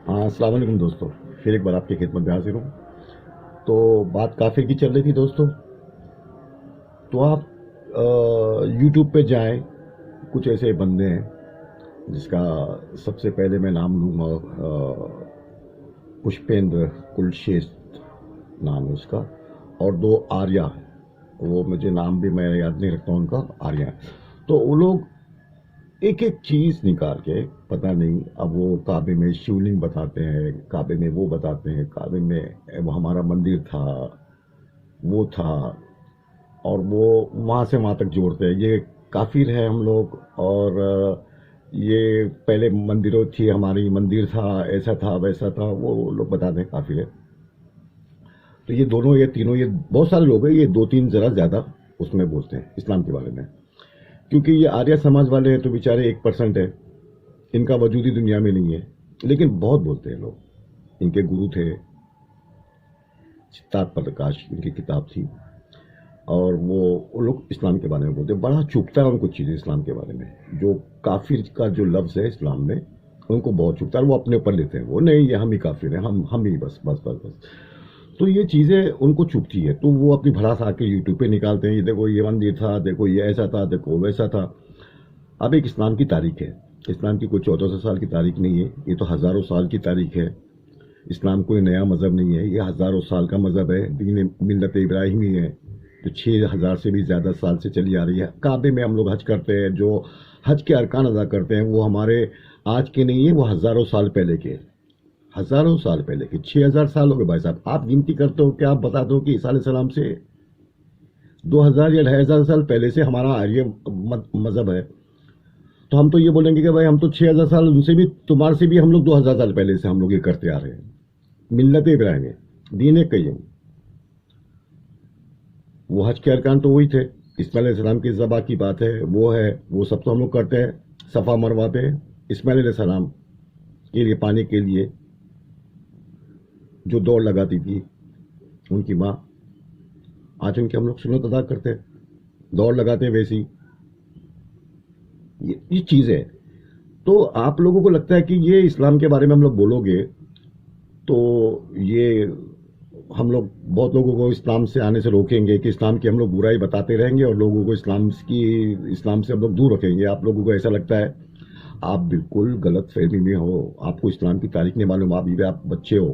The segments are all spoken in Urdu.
ہاں، السلام علیکم دوستوں. پھر ایک بار آپ کی خدمت میں حاضر ہوں. تو بات کافر کی چل رہی تھی دوستوں. تو آپ یوٹیوب پہ جائیں. کچھ ایسے بندے ہیں جس کا سب سے پہلے میں نام لوں گا. پشپیندر کلشیست نام ہے اس کا. اور دو آریہ ہیں. وہ مجھے نام بھی میں یاد نہیں رکھتا ان کا. آریہ. تو وہ لوگ ایک ایک چیز نکال کے پتہ نہیں. اب وہ کعبے میں شیولنگ بتاتے ہیں, کعبے میں وہ بتاتے ہیں, کعبے میں وہ ہمارا مندر تھا, وہ تھا, اور وہ وہاں سے وہاں تک جوڑتے ہیں. یہ کافر ہے ہم لوگ. اور یہ پہلے مندروں تھی ہماری, مندر تھا, ایسا تھا ویسا تھا, وہ لوگ بتاتے ہیں کافر ہے. تو یہ دونوں, یہ تینوں, یہ بہت سارے لوگ ہیں. یہ دو تین ذرا زیادہ اس میں بولتے ہیں اسلام کے بارے میں. کیونکہ یہ آریہ سماج والے ہیں تو بیچارے 1% ہے. ان کا وجود ہی دنیا میں نہیں ہے. لیکن بہت بولتے ہیں لوگ. ان کے گرو تھے چتار پرکاش, ان کی کتاب تھی. اور وہ لوگ اسلام کے بارے میں بولتے ہیں. بڑا چبھتا ہے ان کو چیزیں اسلام کے بارے میں. جو کافر کا جو لفظ ہے اسلام میں, ان کو بہت چبھتا ہے. وہ اپنے اوپر لیتے ہیں. وہ نہیں, یہ ہم ہی کافر ہیں, ہم ہی بس بس بس بس. تو یہ چیزیں ان کو چبھتی ہے. تو وہ اپنی بھڑاس آ کے یوٹیوب پہ نکالتے ہیں. یہ دیکھو یہ مندر تھا, دیکھو یہ ایسا تھا, دیکھو ویسا تھا. اب ایک اسلام کی تاریخ ہے. اسلام کی کوئی 1400 سال کی تاریخ نہیں ہے. یہ تو ہزاروں سال کی تاریخ ہے. اسلام کوئی نیا مذہب نہیں ہے. یہ ہزاروں سال کا مذہب ہے. دین ملت ابراہیمی ہے جو 6000 سے بھی زیادہ سال سے چلی آ رہی ہے. کعبے میں ہم لوگ حج کرتے ہیں. جو حج کے ارکان ادا کرتے ہیں وہ ہمارے آج کے نہیں ہیں, وہ ہزاروں سال پہلے کے. ہزاروں سال پہلے کے. 6000 سال ہو گئے بھائی صاحب. آپ گنتی کرتے ہو کہ آپ بتا دو کہ عیسیٰ علیہ السلام سے 2000 یا 2500 سال پہلے سے ہمارا آریہ مذہب ہے. تو ہم تو یہ بولیں گے کہ بھائی ہم تو 6000 سال ان سے بھی, تمہارے سے بھی ہم لوگ 2000 سال پہلے سے ہم لوگ یہ کرتے آ رہے ہیں. ملت ابراہیمی, دین قیم. وہ حج کے ارکان تو وہی تھے. اسماعیل علیہ السلام کی ذبح کی بات ہے, وہ ہے, وہ سب تو ہم لوگ کرتے ہیں. صفا مروہ پہ اسماعیل علیہ السلام کے لیے پانی کے لیے جو دوڑ لگاتی تھی ان کی ماں, آج ان کی ہم لوگ سنت ادا کرتے ہیں, دوڑ لگاتے ہیں ویسی. یہ چیز ہے. تو آپ لوگوں کو لگتا ہے کہ یہ اسلام کے بارے میں ہم لوگ بولو گے تو یہ ہم لوگ بہت لوگوں کو اسلام سے آنے سے روکیں گے, کہ اسلام کی ہم لوگ برائی بتاتے رہیں گے اور لوگوں کو اسلام سے ہم لوگ دور رکھیں گے. آپ لوگوں کو ایسا لگتا ہے. آپ بالکل غلط فہمی میں ہو. آپ کو اسلام کی تاریخ نہیں معلوم. آپ بچے ہو.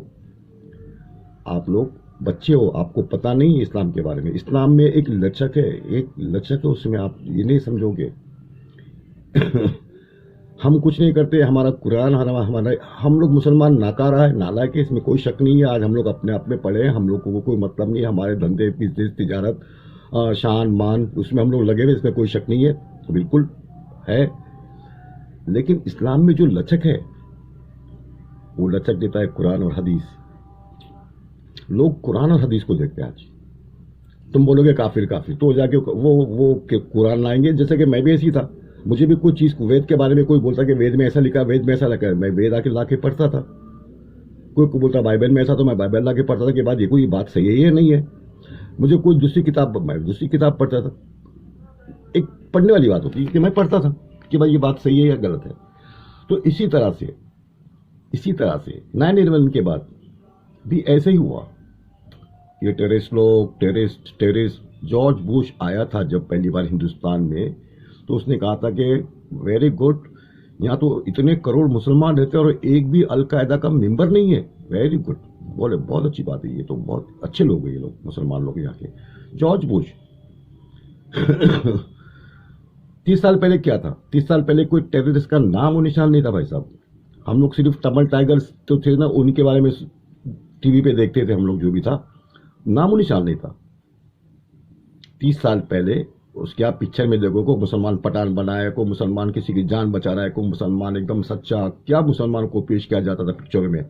آپ لوگ بچے ہو, آپ کو پتہ نہیں ہے اسلام کے بارے میں. اسلام میں ایک لچک ہے, ایک لچک ہے اس میں. آپ یہ نہیں سمجھو گے. ہم کچھ نہیں کرتے. ہمارا قرآن, ہم لوگ مسلمان ناکارہ ہے, نالائق ہے, اس میں کوئی شک نہیں ہے. آج ہم لوگ اپنے آپ میں پڑے ہیں. ہم لوگ کو کوئی مطلب نہیں ہے. ہمارے دھندے, بزنس, تجارت, شان مان, اس میں ہم لوگ لگے ہوئے, اس میں کوئی شک نہیں ہے. بالکل ہے. لیکن اسلام میں جو لچک ہے وہ لچک دیتا ہے قرآن اور حدیث. لوگ قرآن اور حدیث کو دیکھتے ہیں. آج تم بولو گے کافر کافر, تو جا کے وہ قرآن لائیں گے. جیسے کہ میں بھی ایسی تھا. مجھے بھی کوئی چیز وید کے بارے میں کوئی بولتا کہ وید میں ایسا لکھا, وید میں ایسا لکھا ہے, میں وید آ کے لا کے پڑھتا تھا. کوئی بولتا بائبل میں ایسا, تو میں بائبل لا کے پڑھتا تھا کہ بعد یہ کوئی بات صحیح ہے یا نہیں ہے. مجھے کوئی دوسری کتاب, میں دوسری کتاب پڑھتا تھا. ایک پڑھنے والی بات ہوتی ہے کہ میں پڑھتا تھا کہ بھائی یہ بات صحیح ہے یا غلط ہے. تو اسی طرح سے 9/11 کے بعد بھی ایسے ہی ہوا. یہ ٹیررسٹ جارج بوش آیا تھا جب پہلی بار ہندوستان میں, تو اس نے کہا تھا کہ ویری گڈ, یہاں تو اتنے کروڑ مسلمان رہتے ہیں اور ایک بھی القاعدہ کا ممبر نہیں ہے. ویری گڈ, بولے بہت اچھی بات ہے. یہ تو بہت اچھے لوگ ہیں یہ لوگ, مسلمان لوگ یہاں کے. جارج بوش 30 سال پہلے کیا تھا؟ 30 سال پہلے کوئی ٹیررسٹ کا نام و نشان نہیں تھا بھائی صاحب. ہم لوگ صرف تمل ٹائگرز تو تھے نا, ان کے بارے میں ٹی وی پہ دیکھتے تھے ہم لوگ. جو بھی تھا نام و نشان نہیں تھا. 30 سال پہلے اس کے آپ پکچر میں دیکھو, کوئی مسلمان پٹھان بنا ہے, کوئی مسلمان کسی کی جان بچا رہا ہے, کوئی مسلمان ایک دم سچا, کیا مسلمان کو پیش کیا جاتا تھا پکچروں میں.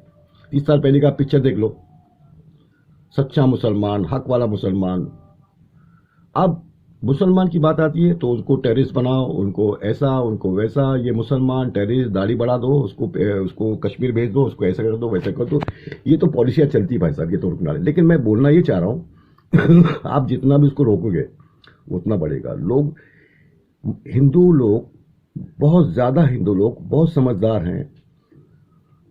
30 سال پہلے کا پکچر دیکھ لو. سچا مسلمان, حق والا مسلمان. اب مسلمان کی بات آتی ہے تو ان کو ٹیررسٹ بناؤ, ان کو ایسا, ان کو ویسا. یہ مسلمان ٹیررسٹ, داڑھی بڑھا دو, اس کو کشمیر بھیج دو, اس کو ایسا کر دو, ویسا کر دو. یہ تو پالیسیاں چلتی بھائی صاحب, یہ تو رکنا ہے. لیکن میں بولنا یہ چاہ رہا ہوں آپ جتنا بھی اس کو روکو گے اتنا بڑھے گا. ہندو لوگ بہت زیادہ, ہندو لوگ بہت سمجھدار ہیں.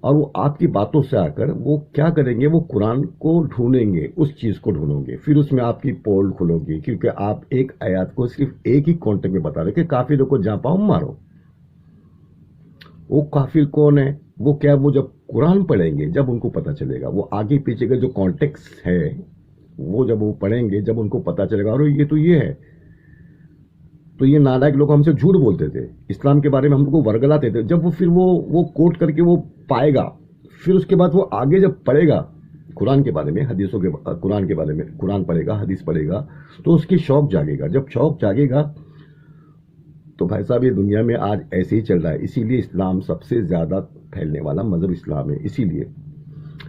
اور وہ آپ کی باتوں سے آ کر وہ کیا کریں گے, وہ قرآن کو ڈھونڈیں گے, اس چیز کو ڈھونڈیں گے, پھر اس میں آپ کی پول کھلو گی, کیونکہ آپ ایک آیات کو صرف ایک ہی کانٹیکٹ میں بتا رہے کہ کافروں کو جہاں پاؤ مارو. وہ کافر کون ہے, وہ کیا, وہ جب قرآن پڑھیں گے, جب ان کو پتہ چلے گا, وہ آگے پیچھے کا جو کانٹیکس ہے وہ جب وہ پڑھیں گے, جب ان کو پتہ چلے گا اور یہ تو یہ ہے, تو یہ نالائق لوگ ہم سے جھوٹ بولتے تھے, اسلام کے بارے میں ہم کو ورگلاتے تھے. جب وہ پھر وہ کوٹ کر کے وہ پائے گا, پھر اس کے بعد وہ آگے جب پڑھے گا قرآن کے بارے میں, حدیثوں کے قرآن کے بارے میں, قرآن پڑھے گا, حدیث پڑھے گا, تو اس کی شوق جاگے گا. جب شوق جاگے گا تو بھائی صاحب یہ دنیا میں آج ایسے ہی چل رہا ہے. اسی لیے اسلام سب سے زیادہ پھیلنے والا مذہب اسلام ہے. اسی لیے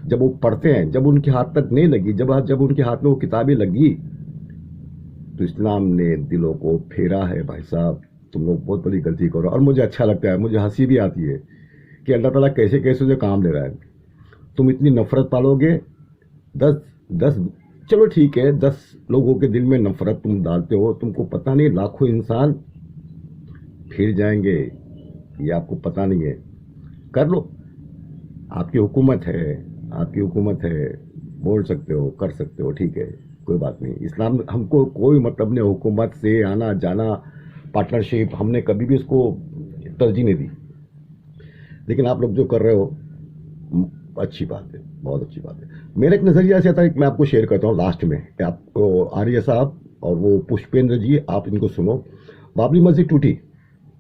جب وہ پڑھتے ہیں, جب ان کے ہاتھ تک نہیں لگی, جب ان کے ہاتھ میں وہ کتابیں لگی, تو اسلام نے دلوں کو پھیرا ہے. بھائی صاحب تم لوگ بہت بڑی غلطی کرو, اور مجھے اچھا لگتا ہے, مجھے ہنسی بھی آتی ہے کہ اللہ تعالیٰ کیسے کیسے جو کام لے رہا ہے. تم اتنی نفرت پالو گے, 10 چلو ٹھیک ہے, 10 لوگوں کے دل میں نفرت تم ڈالتے ہو, تم کو پتہ نہیں لاکھوں انسان پھر جائیں گے, یہ آپ کو پتہ نہیں ہے. کر لو, آپ کی حکومت ہے, آپ کی حکومت ہے, بول سکتے ہو, کر سکتے ہو, ٹھیک ہے, کوئی بات نہیں. اسلام ہم کو کوئی مطلب نہیں حکومت سے, آنا جانا, پارٹنرشپ, ہم نے کبھی بھی اس کو ترجیح نہیں دی. لیکن آپ لوگ جو کر رہے ہو اچھی بات ہے, بہت اچھی بات ہے. میرا ایک نظریہ ایسا تھا, میں آپ کو شیئر کرتا ہوں لاسٹ میں, کہ آپ کو آریہ صاحب اور وہ پشپیندر جی, آپ ان کو سنو. بابری مسجد ٹوٹی,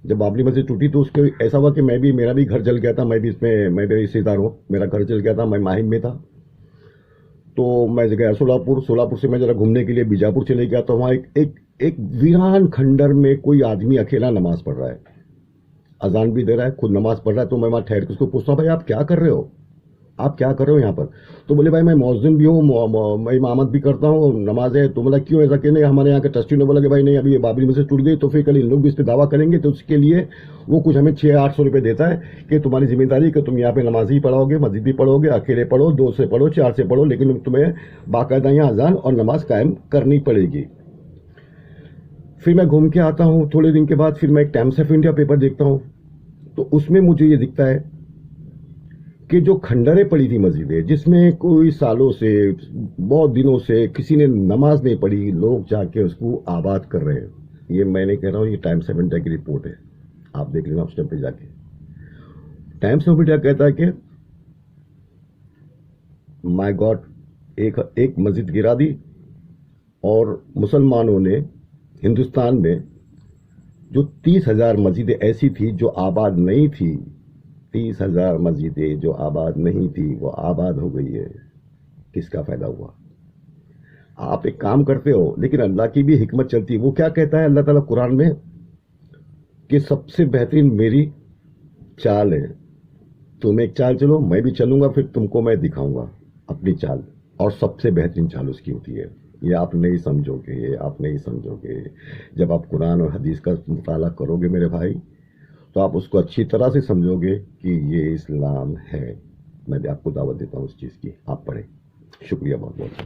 جب بابری مسجد ٹوٹی تو اس کے ایسا ہوا کہ میرا بھی گھر جل گیا تھا. میں بھی اس میں بھی حصے دار ہوں. میرا گھر جل گیا تھا, میں ماہم میں تھا. تو میں گیا سولاپور سے میں ذرا گھومنے کے لیے بیجاپور چلے گیا. تو وہاں ایک ویران کھنڈر میں کوئی آدمی اکیلا نماز پڑھ رہا ہے, اذان بھی دے رہا ہے, خود نماز پڑھ رہا ہے. تو میں وہاں ٹھہر کے اس کو پوچھتا ہوں, بھائی آپ کیا کر رہے ہو, آپ کیا کر رہے ہو یہاں پر؟ تو بولے بھائی میں مؤذن بھی ہوں, میں امامت بھی کرتا ہوں, نماز ہے. تو بولا کیوں ایسا کہ نہیں, ہمارے یہاں کے ٹرسٹی نے بولا کہ بھائی نہیں, ابھی یہ بابری مسجد ٹوٹ گئی تو پھر کل ان لوگ بھی اس پہ دعویٰ کریں گے, تو اس کے لیے وہ کچھ ہمیں 600-800 روپے دیتا ہے کہ تمہاری ذمہ داری کہ تم یہاں پہ نماز ہی پڑھاؤ گے, مسجد بھی پڑھو گے, اکیلے پڑھو, 2 سے پڑھو, 4 سے پڑھو, لیکن تمہیں باقاعدہ یہاں اذان اور نماز قائم کرنی پڑے گی. پھر میں گھوم کے آتا ہوں, تھوڑے دن کے بعد پھر میں ایک ٹائمس آف انڈیا پیپر دیکھتا ہوں. تو اس میں مجھے یہ دکھتا ہے کہ جو کھنڈریں پڑی تھی مسجدیں, جس میں کوئی سالوں سے, بہت دنوں سے کسی نے نماز نہیں پڑھی, لوگ جا کے اس کو آباد کر رہے ہیں. یہ میں نے کہہ رہا ہوں, یہ ٹائمس آف انڈیا کی رپورٹ ہے, آپ دیکھ لینا اس ٹائم پہ جا کے. ٹائمس آف انڈیا کہتا ہے کہ مائی گاڈ, ایک مسجد گرا دی, اور مسلمانوں نے ہندوستان میں جو 30,000 مسجدیں ایسی تھی جو آباد نہیں تھی, 30,000 مسجدیں جو آباد نہیں تھی وہ آباد ہو گئی ہے. کس کا فائدہ ہوا؟ آپ ایک کام کرتے ہو, لیکن اللہ کی بھی حکمت چلتی ہے. وہ کیا کہتا ہے اللہ تعالیٰ قرآن میں, کہ سب سے بہترین میری چال ہے, تم ایک چال چلو, میں بھی چلوں گا, پھر تم کو میں دکھاؤں گا اپنی چال, اور سب سے بہترین چال اس کی ہوتی ہے. یہ آپ نہیں سمجھو گے, یہ آپ نہیں سمجھو گے. جب آپ قرآن اور حدیث کا مطالعہ کرو گے میرے بھائی, تو آپ اس کو اچھی طرح سے سمجھو گے کہ یہ اسلام ہے. میں بھی آپ کو دعوت دیتا ہوں اس چیز کی, آپ پڑھیں. شکریہ بہت بہت.